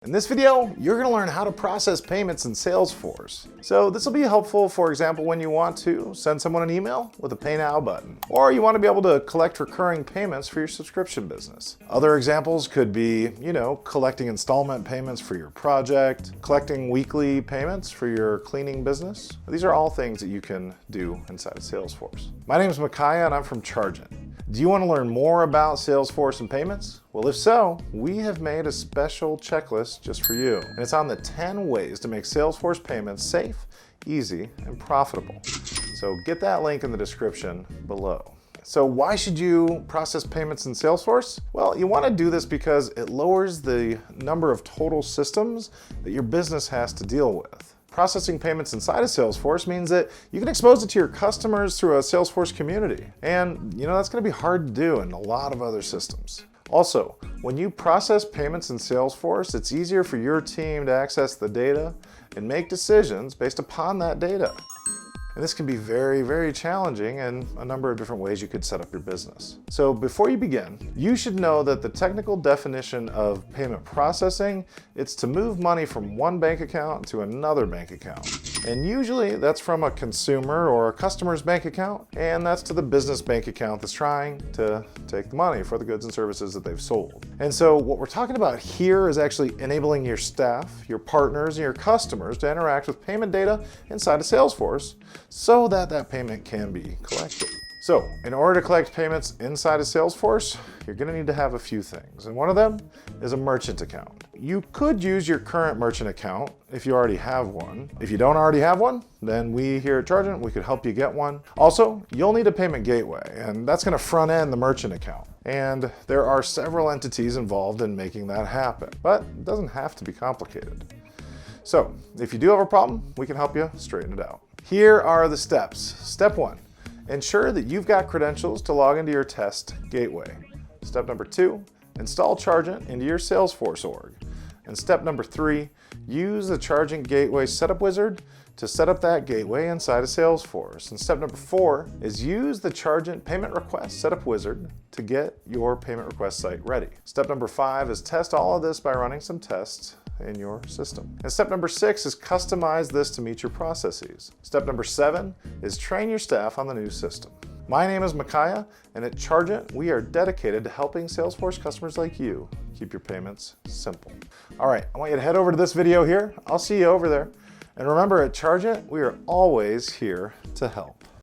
In this video, you're going to learn how to process payments in Salesforce. So this will be helpful, for example, when you want to send someone an email with a Pay Now button, or you want to be able to collect recurring payments for your subscription business. Other examples could be, collecting installment payments for your project, collecting weekly payments for your cleaning business. These are all things that you can do inside of Salesforce. My name is Micaiah and I'm from Chargent. Do you want to learn more about Salesforce and payments? Well, if so, we have made a special checklist just for you. And it's on the 10 ways to make Salesforce payments safe, easy, and profitable. So get that link in the description below. So why should you process payments in Salesforce? Well, you want to do this because it lowers the number of total systems that your business has to deal with. Processing payments inside of Salesforce means that you can expose it to your customers through a Salesforce community. And that's going to be hard to do in a lot of other systems. Also, when you process payments in Salesforce, it's easier for your team to access the data and make decisions based upon that data. And this can be very, very challenging in a number of different ways you could set up your business. So before you begin, you should know that the technical definition of payment processing, it's to move money from one bank account to another bank account. And usually that's from a consumer or a customer's bank account, and that's to the business bank account that's trying to take the money for the goods and services that they've sold. And so what we're talking about here is actually enabling your staff, your partners, and your customers to interact with payment data inside of Salesforce so that that payment can be collected. So in order to collect payments inside of Salesforce, you're going to need to have a few things. And one of them is a merchant account. You could use your current merchant account if you already have one. If you don't already have one, then we here at Chargent, we could help you get one. Also, you'll need a payment gateway, and that's going to front end the merchant account. And there are several entities involved in making that happen, but it doesn't have to be complicated. So if you do have a problem, we can help you straighten it out. Here are the steps. Step 1. Ensure that you've got credentials to log into your test gateway. Step number 2, install Chargent into your Salesforce org. And step number 3, use the Chargent Gateway Setup Wizard to set up that gateway inside of Salesforce. And step number 4 is use the Chargent Payment Request Setup Wizard to get your payment request site ready. Step number 5 is test all of this by running some tests in your system. And step number 6 is customize this to meet your processes. Step number 7 is train your staff on the new system. My name is Micaiah, and at Chargent, we are dedicated to helping Salesforce customers like you keep your payments simple. All right, I want you to head over to this video here. I'll see you over there. And remember, at Chargent, we are always here to help.